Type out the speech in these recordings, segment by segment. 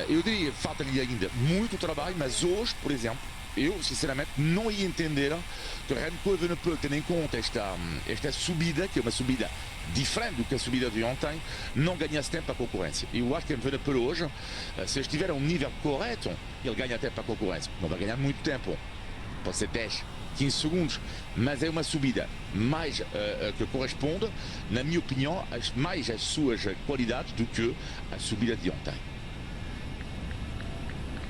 eu diria que falta-lhe ainda muito trabalho, mas hoje, por exemplo, eu sinceramente não ia entender que o Remco Evenepoel, tendo em conta esta subida, que é uma subida diferente do que a subida de ontem, não ganhasse tempo à concorrência. Eu acho que o Evenepoel hoje, se estiver a um nível correto, ele ganha tempo à concorrência. Não vai ganhar muito tempo, pode ser 10, 15 segundos, mas é uma subida mais que corresponde, na minha opinião, mais às suas qualidades do que a subida de ontem.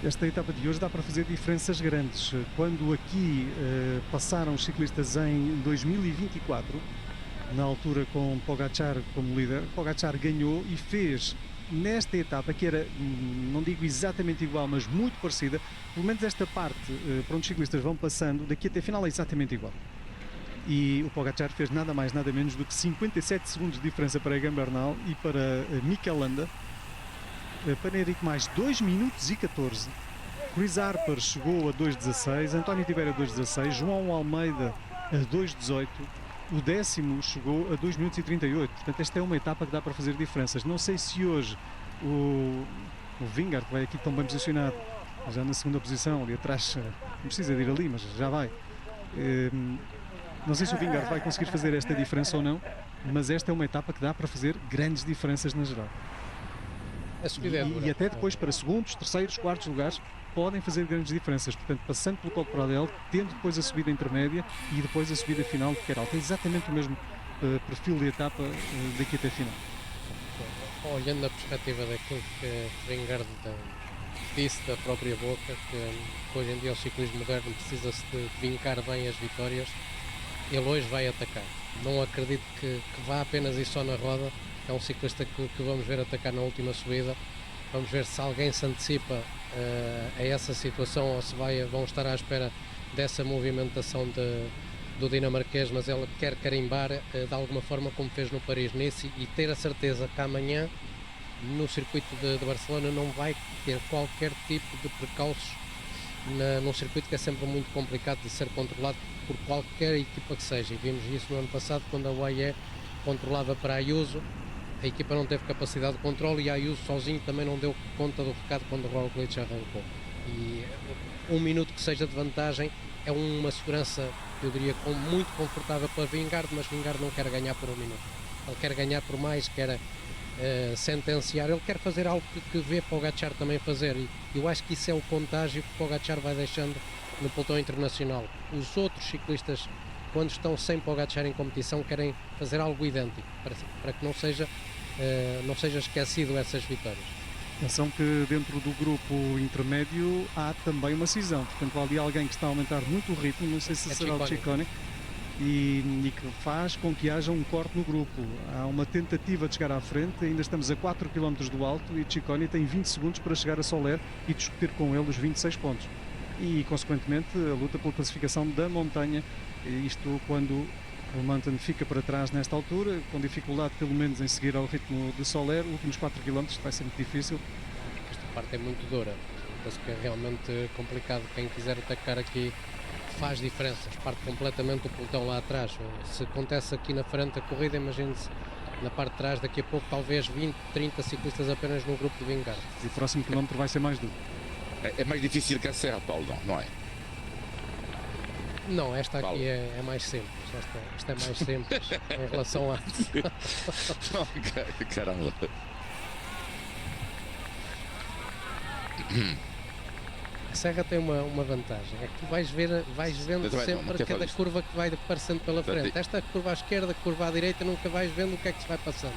Esta etapa de hoje dá para fazer diferenças grandes. Quando aqui passaram os ciclistas em 2024, na altura com Pogačar como líder, Pogačar ganhou e fez nesta etapa, que era, não digo exatamente igual, mas muito parecida, pelo menos esta parte para onde os ciclistas vão passando, daqui até a final é exatamente igual. E o Pogačar fez nada mais, nada menos do que 57 segundos de diferença para Egan Bernal e para Mikel Landa. Para Henrique mais 2 minutos e 14. Chris Harper chegou a 2.16, António Tibério a 2.16, João Almeida a 2.18, o décimo chegou a 2 minutos e 38. Portanto, esta é uma etapa que dá para fazer diferenças. Não sei se hoje o Vingegaard, que vai aqui tão bem posicionado, já na segunda posição, ali atrás, não precisa de ir ali, mas já vai. Não sei se o Vingegaard vai conseguir fazer esta diferença ou não, mas esta é uma etapa que dá para fazer grandes diferenças na geral. E até depois para segundos, terceiros, quartos lugares podem fazer grandes diferenças. Portanto, passando pelo Col de Pradel, tendo depois a subida intermédia e depois a subida final de Queralt. É exatamente o mesmo perfil de etapa daqui até a final. Olhando na perspectiva daquilo que Vingegaard disse da própria boca, que hoje em dia o ciclismo moderno precisa-se de vincar bem as vitórias, ele hoje vai atacar. Não acredito que vá apenas ir só na roda. É um ciclista que vamos ver atacar na última subida. Vamos ver se alguém se antecipa a essa situação ou se vão estar à espera dessa movimentação do dinamarquês, mas ele quer carimbar de alguma forma como fez no Paris-Nice e ter a certeza que amanhã no circuito de Barcelona não vai ter qualquer tipo de precalços num circuito que é sempre muito complicado de ser controlado por qualquer equipa que seja, e vimos isso no ano passado quando a UAE controlava para a Ayuso. A equipa não teve capacidade de controle e a Ayuso sozinho também não deu conta do recado quando o Roglic arrancou. E um minuto que seja de vantagem é uma segurança, eu diria, muito confortável para Vingegaard, mas Vingegaard não quer ganhar por um minuto. Ele quer ganhar por mais, quer sentenciar, ele quer fazer algo que vê Pogačar também fazer, e eu acho que isso é o contágio que Pogačar vai deixando no pelotão internacional. Os outros ciclistas, quando estão sem Pogačar em competição, querem fazer algo idêntico, para que não seja esquecido essas vitórias. Atenção que dentro do grupo intermédio há também uma cisão, portanto há ali alguém que está a aumentar muito o ritmo, não sei se será o Ciccone, e que faz com que haja um corte no grupo. Há uma tentativa de chegar à frente, ainda estamos a 4 km do alto e Ciccone tem 20 segundos para chegar a Soler e discutir com ele os 26 pontos. E, consequentemente, a luta pela classificação da montanha, isto quando o Mountain fica para trás nesta altura, com dificuldade pelo menos em seguir ao ritmo de Soler, últimos 4 km vai ser muito difícil. Esta parte é muito dura, penso que é realmente complicado. Quem quiser atacar aqui faz diferenças, parte completamente o pelotão lá atrás. Se acontece aqui na frente a corrida, imagine-se na parte de trás, daqui a pouco talvez 20, 30 ciclistas apenas no grupo de Vingegaard. E o próximo quilómetro vai ser mais duro. É mais difícil que a Serra, Paulo, não é? Não, esta aqui é mais simples. Esta é mais simples em relação a... Caramba. A Serra tem uma vantagem, é que tu vais vendo sempre cada curva que vai aparecendo pela frente. Esta curva à esquerda, curva à direita, nunca vais vendo o que é que se vai passando.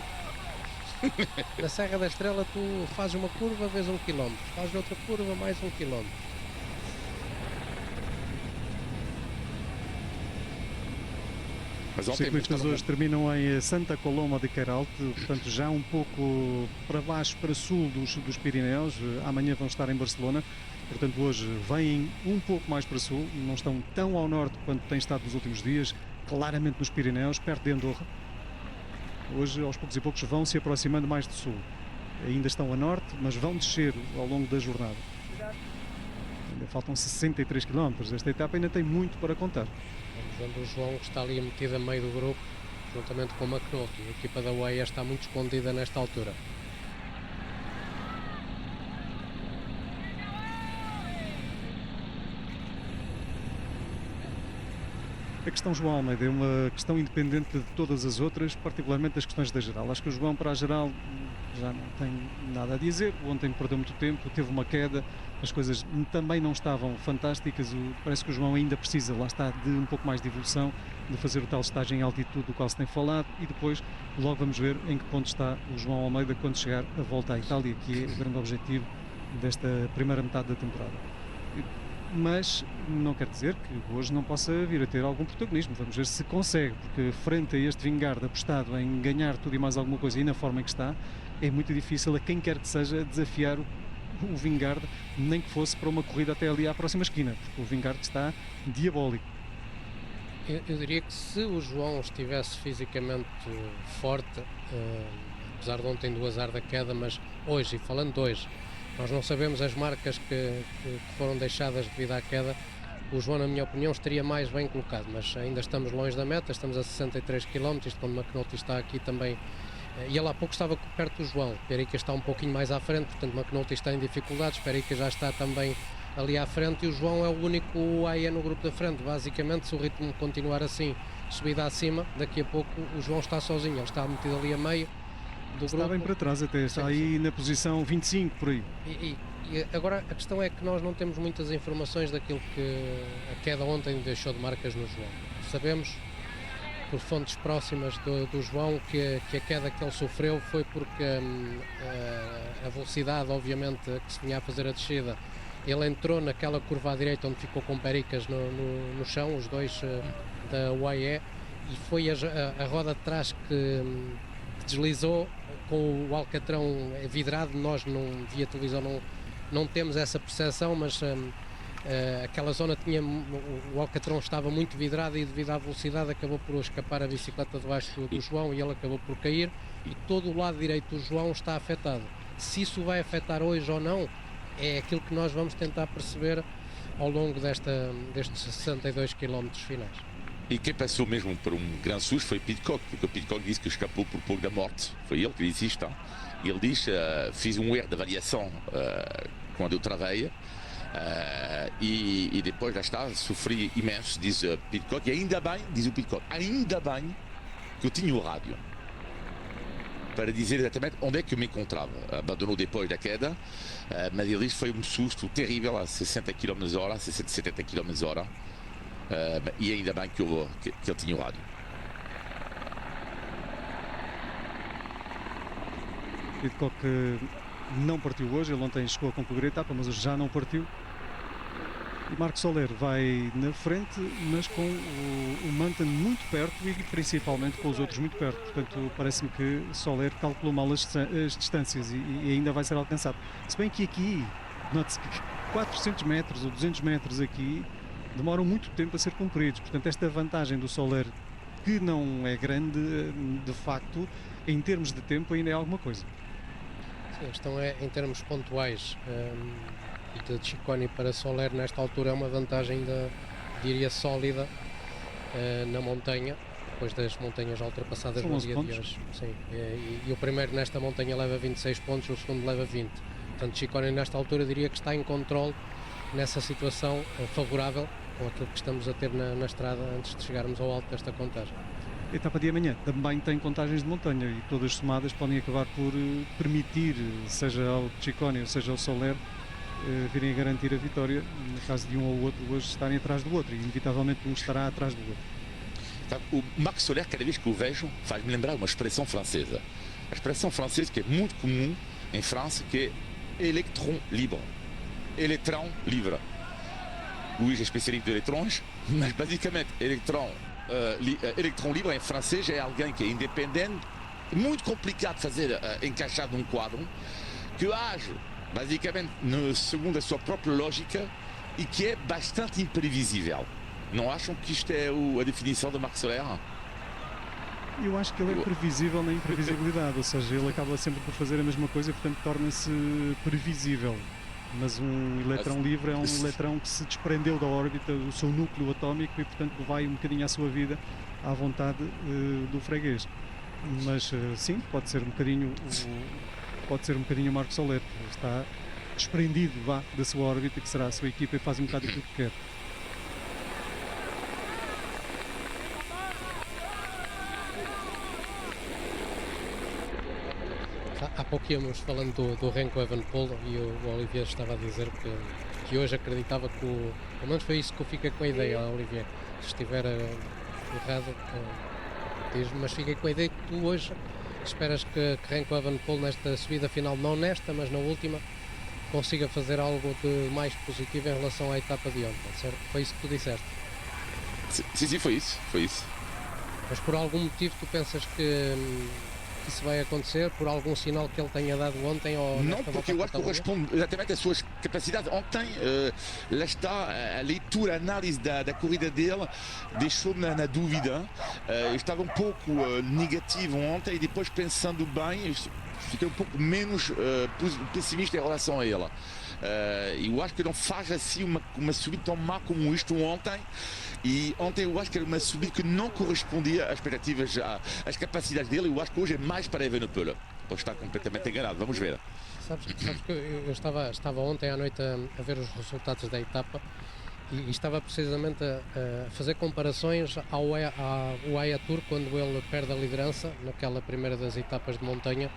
Na Serra da Estrela tu fazes uma curva, vês 1 km, fazes outra curva, mais 1 km. Os ciclistas hoje terminam em Santa Coloma de Queralt, portanto já um pouco para baixo, para sul dos Pirineus. Amanhã vão estar em Barcelona, portanto hoje vêm um pouco mais para sul, não estão tão ao norte quanto têm estado nos últimos dias, claramente nos Pirineus, perto de Andorra. Hoje, aos poucos e poucos, vão se aproximando mais do sul. Ainda estão a norte, mas vão descer ao longo da jornada. Ainda faltam 63 km. Esta etapa ainda tem muito para contar. Vamos vendo o João, que está ali metido a meio do grupo, juntamente com o McNulty. A equipa da UAE está muito escondida nesta altura. A questão João Almeida é uma questão independente de todas as outras, particularmente das questões da geral. Acho que o João para a geral já não tem nada a dizer. Ontem perdeu muito tempo, teve uma queda, as coisas também não estavam fantásticas. Parece que o João ainda precisa, lá está, de um pouco mais de evolução, de fazer o tal estágio em altitude do qual se tem falado, e depois logo vamos ver em que ponto está o João Almeida quando chegar a volta à Itália, que é o grande objetivo desta primeira metade da temporada. Mas não quer dizer que hoje não possa vir a ter algum protagonismo. Vamos ver se consegue, porque frente a este Vingegaard apostado em ganhar tudo e mais alguma coisa e na forma em que está, é muito difícil a quem quer que seja desafiar o Vingegaard, nem que fosse para uma corrida até ali à próxima esquina, porque o Vingegaard está diabólico. Eu diria que se o João estivesse fisicamente forte, apesar de ontem do azar da queda, mas hoje, e falando de hoje, nós não sabemos as marcas que foram deixadas devido à queda. O João, na minha opinião, estaria mais bem colocado, mas ainda estamos longe da meta, estamos a 63 km, isto quando o McNulty está aqui também, e ele há pouco estava perto do João. Perica está um pouquinho mais à frente, portanto McNulty está em dificuldades, Perica já está também ali à frente, e o João é o único AE no grupo da frente. Basicamente, se o ritmo continuar assim, subida acima, daqui a pouco o João está sozinho, ele está metido ali a meio do está grupo. Bem para trás até, está aí na posição 25 por aí. E agora a questão é que nós não temos muitas informações daquilo que a queda ontem deixou de marcas no João. Sabemos por fontes próximas do João que a queda que ele sofreu foi porque a velocidade, obviamente, que se vinha a fazer a descida, ele entrou naquela curva à direita onde ficou com pericas no chão, os dois da UAE, e foi a roda de trás que deslizou com o alcatrão vidrado. Nós via televisão não temos essa percepção, mas aquela zona tinha, o alcatrão estava muito vidrado, e devido à velocidade acabou por escapar a bicicleta debaixo do João e ele acabou por cair, e todo o lado direito do João está afetado. Se isso vai afetar hoje ou não, é aquilo que nós vamos tentar perceber ao longo destes 62 km finais. E quem passou mesmo por um grande susto foi Pidcock, porque o Pidcock disse que escapou por pouco da morte. Foi ele que disse isto. Ele diz: fiz um erro de avaliação quando eu travei, e depois já está, sofri imenso, diz Pidcock. E ainda bem, diz o Pidcock, ainda bem que eu tinha o rádio para dizer exatamente onde é que eu me encontrava. Abandonou depois da queda, mas ele disse que foi um susto terrível a 60 km/h, 60, 70 km/h. E ainda bem que ele tinha o rádio. Pidcock não partiu hoje, ele ontem chegou a concluir a etapa, mas hoje já não partiu. E Marc Soler vai na frente, mas com o Manton muito perto e principalmente com os outros muito perto. Portanto, parece-me que Soler calculou mal as distâncias e ainda vai ser alcançado. Se bem que aqui, note-se que 400 metros ou 200 metros aqui demoram muito tempo a ser cumpridos. Portanto, esta vantagem do Soler, que não é grande, de facto, em termos de tempo, ainda é alguma coisa. Sim, a questão é, em termos pontuais, de Ciccone para Soler, nesta altura é uma vantagem, diria, sólida na montanha, depois das montanhas ultrapassadas no dia de hoje. Sim, e o primeiro nesta montanha leva 26 pontos, o segundo leva 20. Portanto, Ciccone nesta altura diria que está em controle nessa situação favorável com aquilo que estamos a ter na estrada antes de chegarmos ao alto desta contagem. A etapa de amanhã também tem contagens de montanha e todas somadas podem acabar por permitir, seja ao Ciccone ou seja ao Soler, virem a garantir a vitória, no caso de um ou outro hoje estarem atrás do outro, e inevitavelmente um estará atrás do outro. O Marc Soler, cada vez que o vejo, faz-me lembrar uma expressão francesa. A expressão francesa que é muito comum em França, que é électron libre. Électron livre. Luís é especialista de eletrões, mas basicamente électron libre em francês é alguém que é independente, muito complicado de fazer encaixar num quadro, que age basicamente segundo a sua própria lógica e que é bastante imprevisível. Não acham que isto é a definição de Marc Soler? Eu acho que ele é previsível na imprevisibilidade, ou seja, ele acaba sempre por fazer a mesma coisa, portanto torna-se previsível. Mas um eletrão livre é um eletrão que se desprendeu da órbita do seu núcleo atómico e, portanto, vai um bocadinho à sua vida à vontade do freguês. Mas sim, pode ser um bocadinho o Marc Soler, que está desprendido da sua órbita, que será a sua equipa, e faz um bocado aquilo que quer. pouco íamos falando do Remco Evenepoel e o Olivier estava a dizer que hoje acreditava que pelo menos foi isso que eu fiquei com a ideia, Olivier. Se estiver errado, diz-me, mas fiquei com a ideia que tu hoje esperas que Remco Evenepoel nesta subida final, não nesta, mas na última, consiga fazer algo de mais positivo em relação à etapa de ontem, certo? Foi isso que tu disseste? Sim, foi isso. Mas por algum motivo tu pensas que isso vai acontecer? Por algum sinal que ele tenha dado ontem? Ou não, porque eu acho que corresponde exatamente às suas capacidades. Ontem, lá está, a leitura, a análise da corrida dele deixou-me na dúvida. Eu estava um pouco negativo ontem e depois, pensando bem, fiquei um pouco menos pessimista em relação a ele. Eu acho que não faz assim uma subida tão má como isto ontem. E ontem eu acho que era uma subida que não correspondia às expectativas, às capacidades dele. Eu acho que hoje é mais para Evenepoel. Pode estar completamente enganado, vamos ver. Sabes que eu estava ontem à noite a ver os resultados da etapa e estava precisamente a fazer comparações ao UAE Tour, quando ele perde a liderança naquela primeira das etapas de montanha,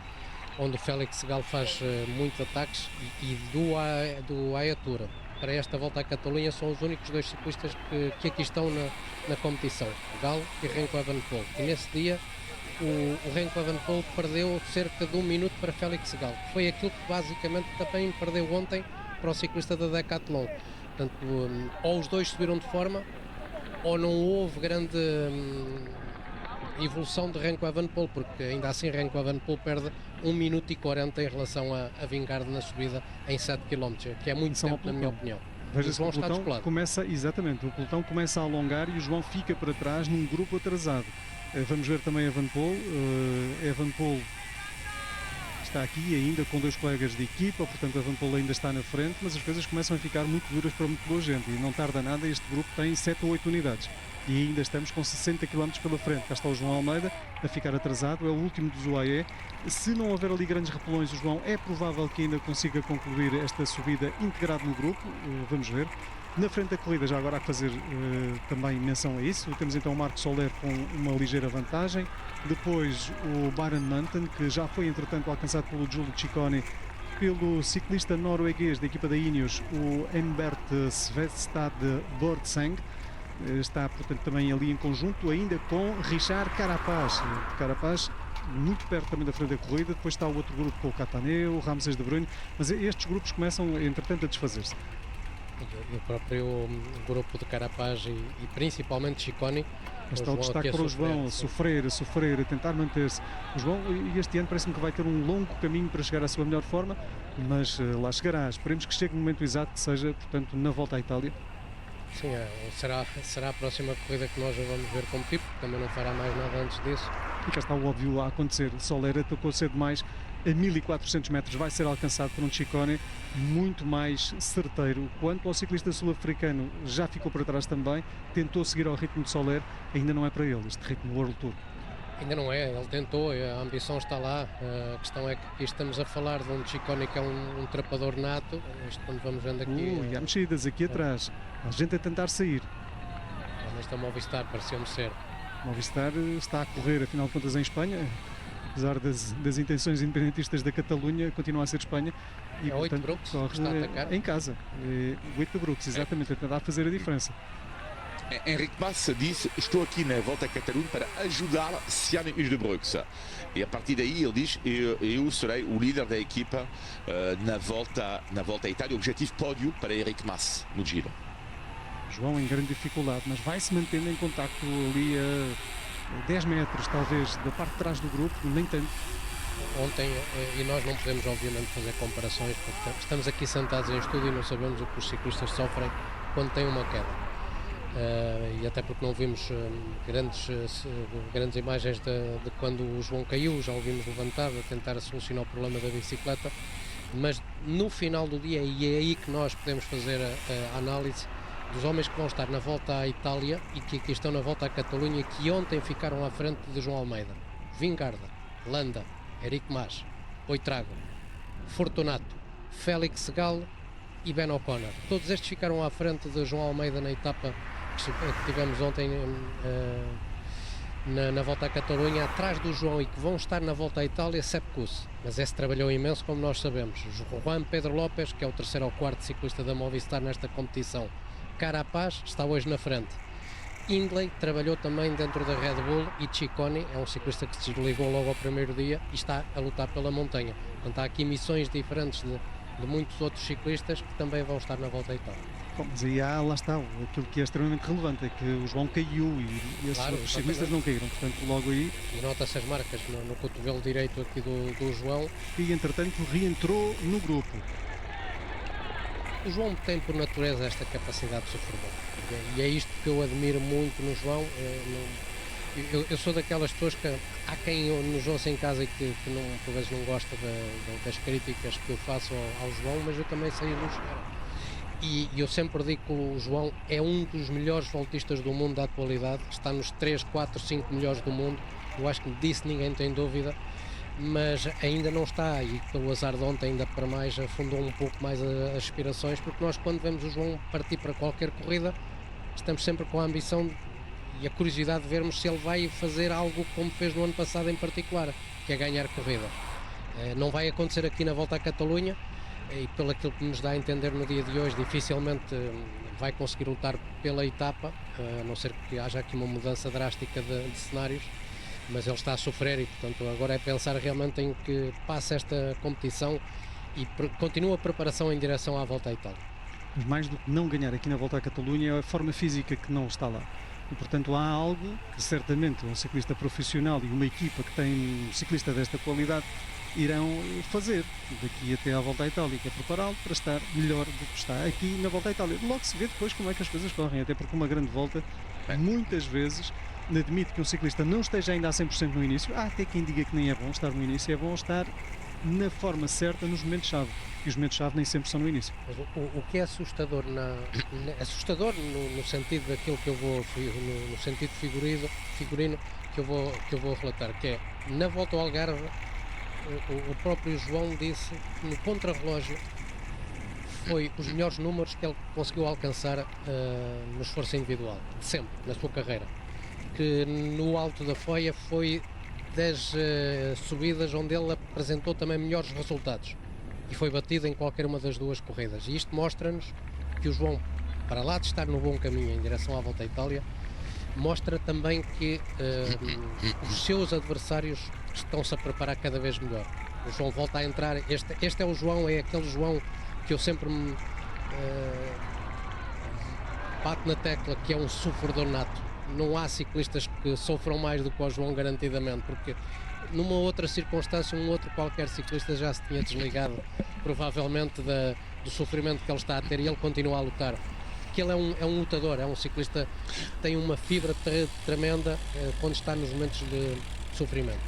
onde o Félix Gall faz muitos ataques, e do UAE Tour para esta volta à Catalunha são os únicos dois ciclistas que aqui estão na competição, Gall e Remco Evenepoel. E nesse dia o Remco Evenepoel perdeu cerca de 1 minuto para Félix Gall. Foi aquilo que basicamente também perdeu ontem para o ciclista da Decathlon. Portanto, ou os dois subiram de forma, ou não houve grande evolução de Remco Evenepoel, porque ainda assim Remco Evenepoel perde 1 minuto e 40 em relação a Vingegaard na subida em 7 km, que é muito tempo na minha opinião. Veja-se que o pelotão começa, exatamente, o pelotão começa a alongar e o João fica para trás num grupo atrasado. Vamos ver também Evenepoel. Evenepoel está aqui ainda com 2 colegas de equipa, portanto Evenepoel ainda está na frente, mas as coisas começam a ficar muito duras para muito boa gente e não tarda nada. Este grupo tem 7 ou 8 unidades e ainda estamos com 60 km pela frente. Cá está o João Almeida a ficar atrasado, é o último dos UAE. Se não houver ali grandes repelões, o João é provável que ainda consiga concluir esta subida integrado no grupo, vamos ver. Na frente da corrida, já agora há que fazer também menção a isso, temos então o Marco Soler com uma ligeira vantagem, depois o Byron Munten, que já foi entretanto alcançado pelo Giulio Ciccone, pelo ciclista norueguês da equipa da Ineos, o Embert Svedstad Bordseng, está portanto também ali em conjunto ainda com Richard Carapaz muito perto também da frente da corrida. Depois está o outro grupo com o Cataneu, o Ramses de Bruyne, mas estes grupos começam entretanto a desfazer-se. E o próprio grupo de Carapaz e principalmente Ciccone. Está o destaque para o João, a sofrer, a tentar manter-se. O João, este ano parece-me que vai ter um longo caminho para chegar à sua melhor forma, mas lá chegará. Esperemos que chegue no momento exato, que seja, portanto, na volta à Itália. Sim, será a próxima corrida que nós vamos ver competir, porque também não fará mais nada antes disso. E cá está o óbvio a acontecer. Soler atacou cedo demais, a 1400 metros vai ser alcançado por um Ciccone muito mais certeiro. Quanto ao ciclista sul-africano, já ficou para trás também, tentou seguir ao ritmo de Soler, ainda não é para ele este ritmo do World Tour. Ainda não é, ele tentou, a ambição está lá. A questão é que estamos a falar de um Ciccone que é um trapador nato. Isto quando vamos vendo aqui. E há mexidas aqui atrás, a gente a tentar sair. Este é o Movistar, pareceu-me ser. Movistar está a correr, afinal de contas, em Espanha, apesar das intenções independentistas da Catalunha, continua a ser Espanha. E, é 8 Brooks que está a atacar. Em casa, 8 Brooks, exatamente, a tentar fazer a diferença. Henrique Mas disse: estou aqui na volta a Catalunha para ajudar Sian de Brooks. E a partir daí ele diz: eu serei o líder da equipa na volta à Itália. Objetivo pódio para Henrique Mas no Giro. João em grande dificuldade, mas vai se mantendo em contacto ali a 10 metros talvez da parte de trás do grupo, nem tanto. Ontem, e nós não podemos obviamente fazer comparações, porque estamos aqui sentados em estúdio e não sabemos o que os ciclistas sofrem quando têm uma queda. E até porque não vimos grandes imagens de quando o João caiu, já o vimos levantado a tentar solucionar o problema da bicicleta, mas no final do dia, e é aí que nós podemos fazer a análise dos homens que vão estar na volta à Itália e que aqui estão na volta à Catalunha e que ontem ficaram à frente de João Almeida: Vingegaard, Landa, Henrique Mas, Buitrago, Fortunato, Félix Gall e Ben O'Connor. Todos estes ficaram à frente de João Almeida na etapa que tivemos ontem na Volta à Catalunha, atrás do João, e que vão estar na Volta à Itália, Sepp Kuss. Mas esse trabalhou imenso, como nós sabemos. Juan Pedro Lopes, que é o terceiro ou quarto ciclista da Movistar nesta competição. Carapaz está hoje na frente. Hindley trabalhou também dentro da Red Bull, e Ciccone é um ciclista que se desligou logo ao primeiro dia e está a lutar pela montanha. Portanto, há aqui missões diferentes de muitos outros ciclistas que também vão estar na Volta à Itália. Bom, mas aí lá está, aquilo que é extremamente relevante é que o João caiu e esses Claro, outros ciclistas não caíram, portanto logo aí, E nota-se as marcas no cotovelo direito aqui do João. e entretanto reentrou no grupo. O João tem por natureza esta capacidade de sofrer bem. E é isto que eu admiro muito no João. Eu sou daquelas pessoas que há quem nos ouça em casa e que não, por vezes não gosta das críticas que eu faço ao João, mas eu também sei elogiar. E eu sempre digo que o João é um dos melhores voltistas do mundo da atualidade, está nos 3, 4, 5 melhores do mundo. Eu acho que disso ninguém tem dúvida, mas ainda não está, e pelo azar de ontem ainda para mais afundou um pouco mais as aspirações, porque nós, quando vemos o João partir para qualquer corrida, estamos sempre com a ambição e a curiosidade de vermos se ele vai fazer algo como fez no ano passado em particular, que é ganhar corrida. Não vai acontecer aqui na Volta à Catalunha, e pelo aquilo que nos dá a entender no dia de hoje, dificilmente vai conseguir lutar pela etapa, a não ser que haja aqui uma mudança drástica de cenários, mas ele está a sofrer e, portanto, agora é pensar realmente em que passa esta competição e continua a preparação em direção à Volta à Itália. Mas mais do que não ganhar aqui na Volta à Catalunha é a forma física que não está lá. E, portanto, há algo que certamente um ciclista profissional e uma equipa que tem um ciclista desta qualidade irão fazer daqui até à Volta à Itália, que é prepará-lo para estar melhor do que está aqui na Volta à Itália. Logo se vê depois como é que as coisas correm, até porque uma grande volta, muitas vezes, admite que um ciclista não esteja ainda a 100% no início. Há até quem diga que nem é bom estar no início, é bom estar na forma certa nos momentos-chave. E os momentos-chave nem sempre são no início. Mas o que é assustador, assustador no sentido daquilo que eu vou, no sentido figurino que eu vou relatar, que é, na Volta ao Algarve, o próprio João disse que no contrarrelógio foi os melhores números que ele conseguiu alcançar no esforço individual, sempre, na sua carreira. Que no Alto da Foia foi das subidas onde ele apresentou também melhores resultados e foi batido em qualquer uma das duas corridas. E isto mostra-nos que o João, para lá de estar no bom caminho em direção à Volta à Itália, mostra também que os seus adversários estão-se a preparar cada vez melhor. O João volta a entrar, este é o João, é aquele João que eu sempre me bato na tecla, que é um sofredor nato. Não há ciclistas que sofram mais do que o João, garantidamente, porque numa outra circunstância, um outro qualquer ciclista já se tinha desligado provavelmente do sofrimento que ele está a ter, e ele continua a lutar. Que ele é um lutador, é um ciclista que tem uma fibra tremenda quando está nos momentos de sofrimento.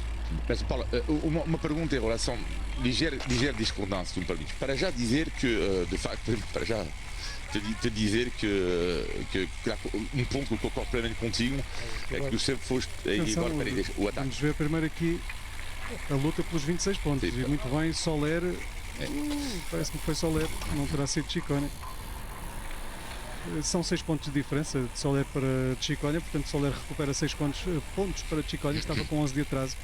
Mas, Paulo, uma pergunta em relação, ligeira discordância, se tu me permites. Para já dizer que, de facto, para já te dizer que um ponto que eu concordo plenamente contigo é que tu sempre foste. Agora, peraí, o ataque. Vamos ver primeiro aqui a luta pelos 26 pontos. Sim, e muito bem, Soler. Parece-me que foi Soler, não terá sido Ciccone. São 6 pontos de diferença de Soler para Ciccone, portanto Soler recupera 6 pontos para Ciccone, estava com 11 de atraso,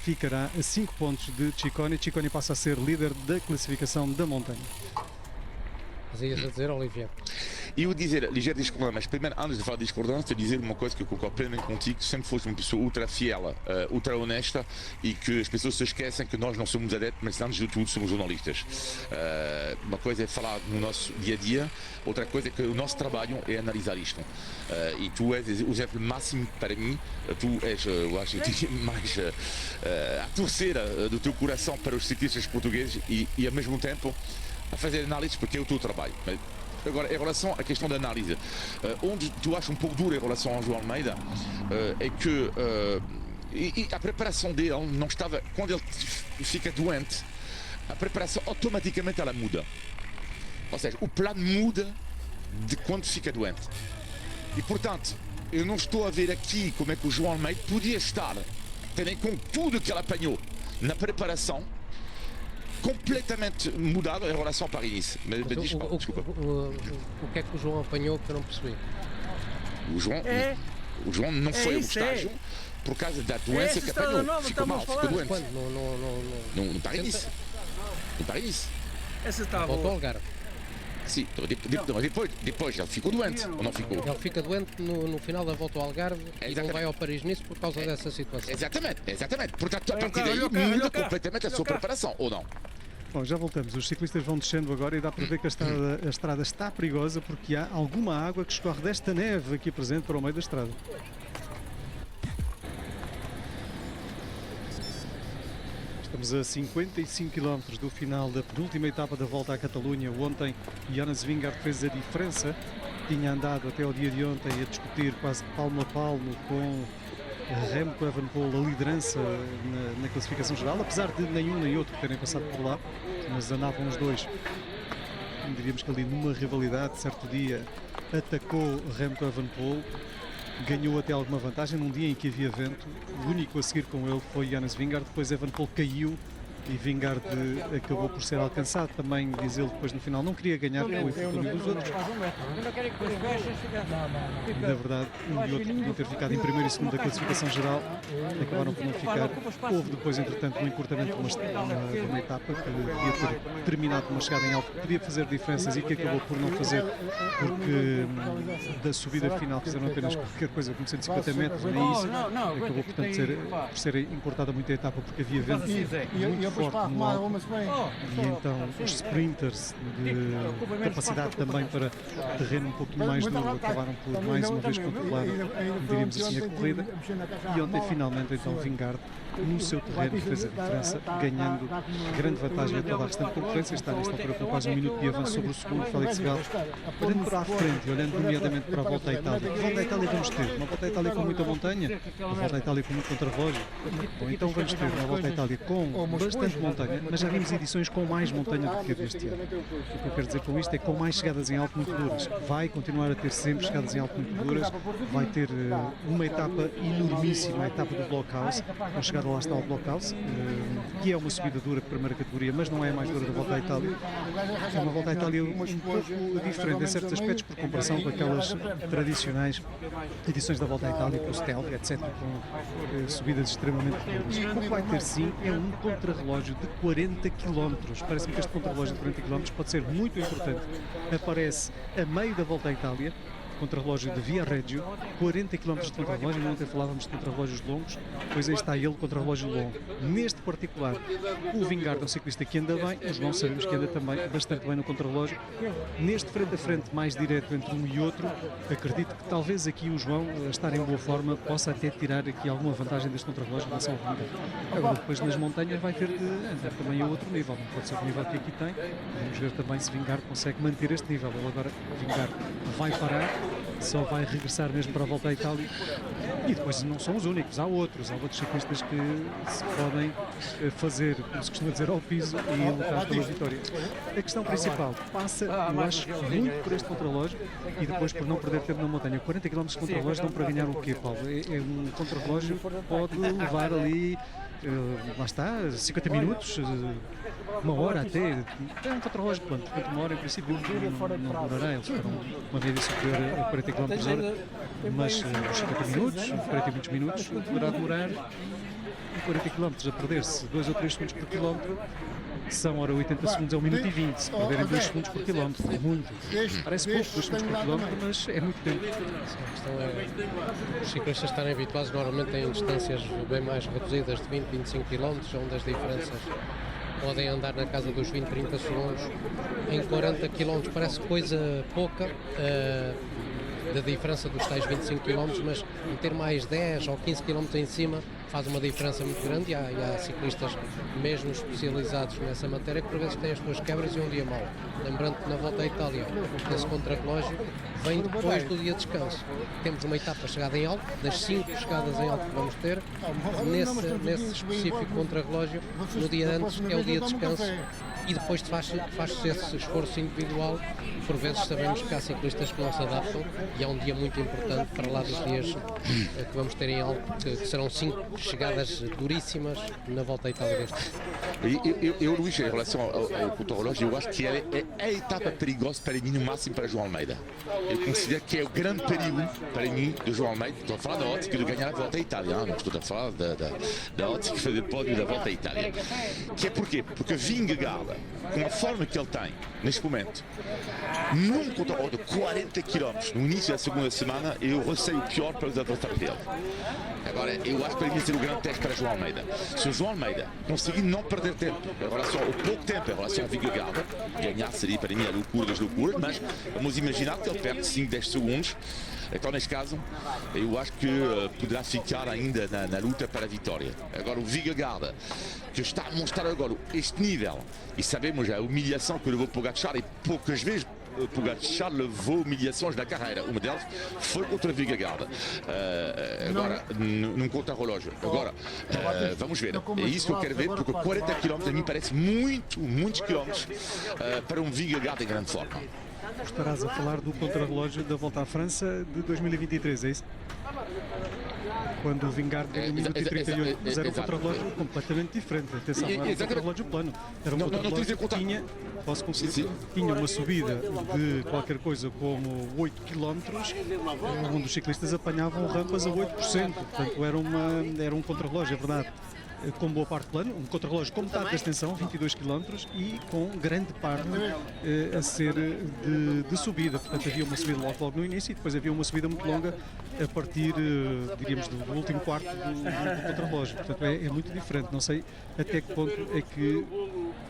ficará a 5 pontos de Ciccone. Ciccone passa a ser líder da classificação da montanha. Mas ias a dizer, Olivier? E eu dizer, ligeira discordância, mas primeiro, antes de falar de discordância, dizer uma coisa que eu concordo plenamente contigo, que sempre foste uma pessoa ultra fiel, ultra honesta, e que as pessoas se esquecem que nós não somos adeptos, mas antes de tudo somos jornalistas. Uma coisa é falar no nosso dia a dia, outra coisa é que o nosso trabalho é analisar isto. E tu és o exemplo máximo para mim, tu és, eu acho, mais a torcer do teu coração para os ciclistas portugueses e ao mesmo tempo a fazer análises, porque é o teu trabalho. Agora, em relação à questão da análise, onde tu achas um pouco duro em relação ao João Almeida, é que a preparação dele não estava, quando ele fica doente, a preparação automaticamente ela muda. Ou seja, o plano muda de quando fica doente. E portanto, eu não estou a ver aqui como é que o João Almeida podia estar, tendo em conta tudo que ele apanhou na preparação, completamente mudado em relação ao Paris-Nice. Desculpa. O que é que o João apanhou que eu não percebi? O João não foi ao estágio por causa da doença que apanhou. Ficou mal, ficou doente. Quando? No Paris-Nice. No Paris-Nice. Essa estava Voltou ao Algarve. Sim, depois ele ficou doente, ou não ficou? Ele fica doente no final da volta ao Algarve e não vai ao Paris-Nice por causa dessa situação. Exatamente. Portanto, a partir daí muda completamente a sua preparação, ou não? Bom, já voltamos. Os ciclistas vão descendo agora e dá para ver que a estrada está perigosa porque há alguma água que escorre desta neve aqui presente para o meio da estrada. Estamos a 55 km do final da penúltima etapa da Volta à Catalunha. Ontem, Jonas Vingegaard fez a diferença. Tinha andado até ao dia de ontem a discutir quase palmo a palmo com Remco Evenepoel a liderança na classificação geral, apesar de nenhum nem outro terem passado por lá, mas andavam os dois, diríamos que ali numa rivalidade. Certo dia atacou Remco Evenepoel, ganhou até alguma vantagem num dia em que havia vento. O único a seguir com ele foi Jonas Vingegaard. Depois Evenepoel caiu e Vingegaard acabou por ser alcançado. Também, diz ele depois no final, não queria ganhar com o infortúnio dos outros. Na verdade, um e outro podiam ter ficado em primeiro e segundo da classificação geral, acabaram por não ficar. Houve depois, entretanto, um encurtamento de uma etapa que devia ter terminado com uma chegada em alto, que podia fazer diferenças e que acabou por não fazer, porque da subida final fizeram apenas qualquer coisa como 150 metros, nem isso. Acabou, portanto, por ser encurtada muito a etapa porque havia vento muito forte no alto, e então os sprinters de capacidade também para terreno um pouquinho mais duro acabaram por mais uma vez controlar, diríamos assim, a corrida. E ontem finalmente então Vingegaard no seu terreno fez a diferença, ganhando grande vantagem a toda a restante concorrência. Está nesta altura com quase um minuto de avanço sobre o segundo, Félix Gall. Olhando para a frente e olhando nomeadamente para a Volta à Itália, que Volta à Itália vamos ter? Uma Volta à Itália com muita montanha? Uma Volta à Itália com muito contrarrelógio? Ou então vamos ter uma Volta à Itália com bastante montanha, mas já vimos edições com mais montanha do que a deste ano. O que eu quero dizer com isto é que com mais chegadas em alto muito duras. Vai continuar a ter sempre chegadas em alto muito duras, vai ter uma etapa enormíssima, a etapa do Blockhouse. A chegada lá está ao Blockhouse, que é uma subida dura de primeira categoria, mas não é a mais dura da Volta à Itália. É uma Volta à Itália um pouco diferente em certos aspectos, por comparação com aquelas tradicionais edições da Volta à Itália, com o Stelvio, etc., com subidas extremamente duras. O que vai ter sim é um contrarrelógio de 40 km. Parece-me que este contrarrelógio de 40 km pode ser muito importante. Aparece a meio da Volta à Itália, contrarrelógio de Via Reggio, 40 km de contrarrelógio. Ontem falávamos de contrarrelógios longos, pois aí está ele, contrarrelógio longo. Neste particular, o Vingegaard é um ciclista que anda bem, o João sabemos que anda também bastante bem no contrarrelógio. Neste frente a frente mais direto entre um e outro, acredito que talvez aqui o João, a estar em boa forma, possa até tirar aqui alguma vantagem deste contrarrelógio em relação ao Vingegaard. Agora depois nas montanhas vai ter de andar também a outro nível, não pode ser o nível que aqui tem. Vamos ver também se Vingegaard consegue manter este nível. Ele agora, Vingegaard, vai parar, só vai regressar mesmo para a Volta à Itália. E depois não são os únicos, há outros ciclistas que se podem fazer, como se costuma dizer, ao piso e lutar pela vitória. A questão principal passa, eu acho, muito por este contrarrelógio e depois por não perder tempo na montanha. 40 km de contrarrelógio dão para ganhar o quê, Paulo? É um contrarrelógio que pode levar ali, lá está, 50 minutos, uma hora até. É um contrarrelógio plano, portanto uma hora em princípio não demorará, eles farão uma média superior a 40 km por hora, mas os 50 minutos, 40 e muitos minutos, poderá demorar 40 km a perder-se 2 ou 3 segundos por quilómetro. São, ora, 80 segundos é 1 minuto e 20, se perderem 2 segundos por quilómetro, é muito. Parece pouco, 2 segundos por quilómetro, mas é muito tempo. A questão é os ciclistas estarem habituados normalmente em distâncias bem mais reduzidas de 20, 25 km, onde as diferenças podem andar na casa dos 20, 30 segundos. Em 40 km parece coisa pouca, da diferença dos tais 25 km, mas ter mais 10 ou 15 km em cima faz uma diferença muito grande e há ciclistas mesmo especializados nessa matéria que por vezes têm as suas quebras e um dia mau. Lembrando que na Volta à Itália esse contrarrelógio vem depois do dia de descanso. Temos uma etapa chegada em alto, das 5 chegadas em alto que vamos ter, nesse específico contrarrelógio, no dia antes é o dia de descanso e depois faz-se esse esforço individual. Por vezes sabemos que há ciclistas que não se adaptam e é um dia muito importante para lá dos dias que vamos ter em Alpe, que serão 5 chegadas duríssimas na volta à Itália deste ano. Eu, Luís, em relação ao contra-relógio, eu acho que é a etapa perigosa para mim, no máximo para João Almeida. Eu considero que é o grande perigo para mim do João Almeida. Estou a falar da ótica de ganhar a volta à Itália, não estou a falar da ótica de fazer pódio da volta à Itália. Que é porquê? Porque Vingegaard, com a forma que ele tem neste momento, num contra-relógio de 40 km no início da segunda semana, eu receio o pior para os adversários dele. Agora, eu acho que para mim ser o grande teste para João Almeida. Se o João Almeida conseguir não perder tempo em relação ao pouco tempo em relação ao Vingegaard, ganhar seria para mim a loucura das loucuras, mas vamos imaginar que ele perde 5, 10 segundos. Então, neste caso, eu acho que poderá ficar ainda na luta para a vitória. Agora, o Vingegaard, que está a mostrar agora este nível, e sabemos a humilhação que levou Pogačar, e poucas vezes Pogačar levou humilhações da carreira. Uma delas foi contra Vingegaard. Agora, num contra-relógio. Agora, vamos ver. É isso que eu quero ver, porque 40 km a mim parece muitos quilómetros para um Vingegaard em grande forma. Estarás a falar do contrarrelógio da Volta à França de 2023, é isso? Quando o Vingegaard ganhou 1 minuto e 38, mas era um contrarrelógio completamente diferente. Atenção, não era um contrarrelógio plano. Era um contrarrelógio que tinha, posso concluir, tinha uma subida de qualquer coisa como 8 km, onde os ciclistas apanhavam rampas a 8%. Portanto, era um contrarrelógio, é verdade, com boa parte plano, um contrarrelógio com metade da extensão, 22 km, e com grande parte a ser de subida. Portanto, havia uma subida logo no início e depois havia uma subida muito longa a partir, diríamos, do último quarto do contrarrelógio. Portanto, é muito diferente. Não sei até que ponto é que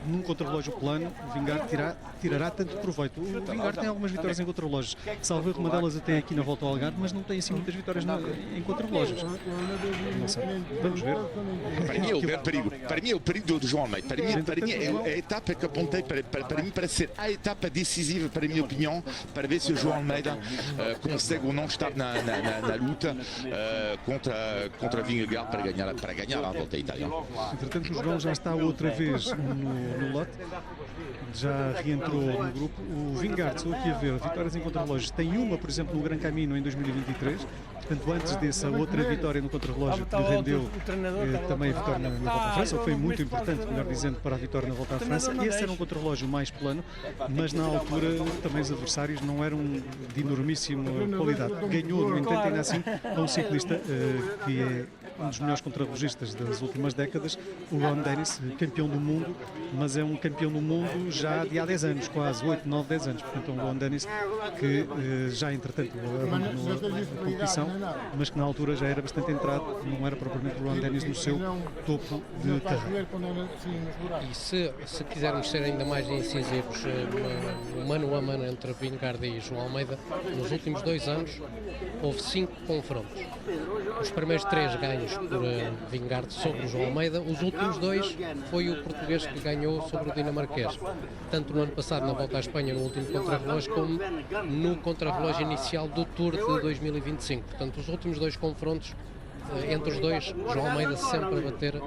num contrarrelógio plano o Vingegaard tirará tanto proveito. O Vingegaard tem algumas vitórias em contrarrelógios, salvo erro, uma delas até aqui na Volta ao Algarve, mas não tem assim muitas vitórias em contrarrelógios. Não sei. Vamos ver. Para mim é o grande perigo. Para mim é o perigo do João Almeida. Para mim é a etapa que apontei para mim para ser a etapa decisiva, para a minha opinião, para ver se o João Almeida consegue ou não estar na luta contra Vingegaard para ganhar a Volta à Itália. Entretanto, o João já está outra vez no lote, já reentrou no grupo. O Vingegaard, estou aqui a ver, vitórias em contrarrelógios, tem uma, por exemplo, no Gran Camino em 2023. Portanto, antes dessa outra vitória no contrarrelógio que rendeu também a vitória na Volta à França, ou foi muito importante, melhor dizendo, para a vitória na Volta à França. Esse era um contrarrelógio mais plano, mas na altura também os adversários não eram de enormíssima qualidade. Ganhou, no entanto, ainda assim, a um ciclista que é um dos melhores contrarrelogistas das últimas décadas, o Ron Dennis, campeão do mundo, mas é um campeão do mundo já de há 10 anos, quase 8, 9, 10 anos. Portanto, um Ron Dennis que já, entretanto, abandonou a competição, mas que na altura já era bastante entrado, não era propriamente o Ron Dennis no seu topo de carreira. E se quisermos ser ainda mais incisivos, mano a mano entre Vingegaard e João Almeida, nos últimos 2 anos houve 5 confrontos. Os primeiros 3 ganhos por Vingegaard sobre o João Almeida, os últimos 2 foi o português que ganhou sobre o dinamarquês, tanto no ano passado na Volta à Espanha no último contrarrelógio, como no contrarrelógio inicial do Tour de 2025. Portanto, os últimos 2 confrontos entre os dois, João Almeida sempre a bater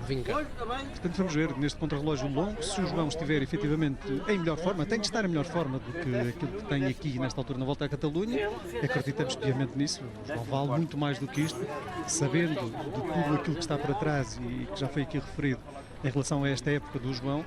Vingegaard. Portanto, vamos ver neste contrarrelógio longo, se o João estiver efetivamente em melhor forma, tem que estar em melhor forma do que aquilo que tem aqui nesta altura na Volta à Catalunha. Acreditamos piamente nisso. O João vale muito mais do que isto, sabendo de tudo aquilo que está para trás e que já foi aqui referido em relação a esta época do João.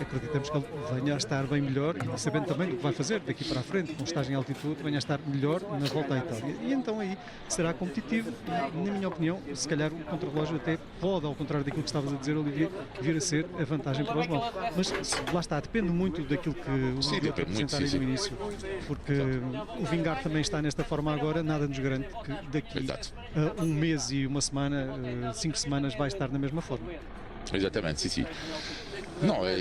Acreditamos que ele venha a estar bem melhor e sabendo também do que vai fazer daqui para a frente, com estágio em altitude, venha a estar melhor na Volta à Itália. E então aí será competitivo e, na minha opinião, se calhar o contrarrelógio até pode, ao contrário daquilo que estavas a dizer, Olivier, vir a ser a vantagem para o João. Mas lá está, depende muito daquilo que o Olivier apresentar aí no início, porque o Vingegaard também está nesta forma agora, nada nos garante que daqui a 1 mês e 1 semana, 5 semanas, vai estar na mesma forma. Exatamente, sim. Não, eu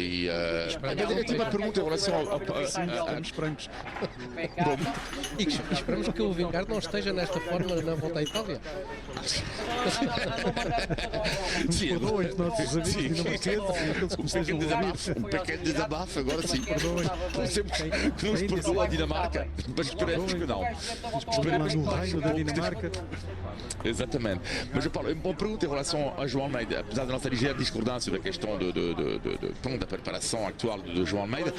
tive uma pergunta em relação ao... Estamos francos. E esperamos que o Vingegaard não esteja nesta forma na Volta à Itália. Sim, perdoem os nossos amigos dinamarqueses, um pequeno desabafo, agora sim. Sempre que nos perdoa a Dinamarca, mas esperemos que não. Esperemos no reino da Dinamarca. Exatamente. Mas eu falo, uma pergunta em relação a João Almeida, apesar da nossa ligeira discordância da questão da preparação atual do João Almeida.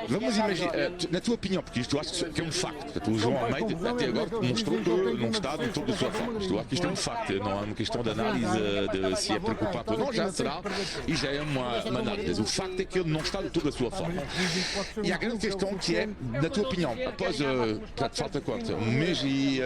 Vamos imaginar, na tua opinião, porque isto eu acho que é um facto, o João Almeida até agora demonstrou que não está em toda a sua forma. Isto eu acho que isto é um facto, não é uma questão de análise de se é preocupante ou não, já será, e já é uma análise. O facto é que ele não está de toda a sua forma. E a grande questão que é, na tua opinião, após, falta quanto? Um mês e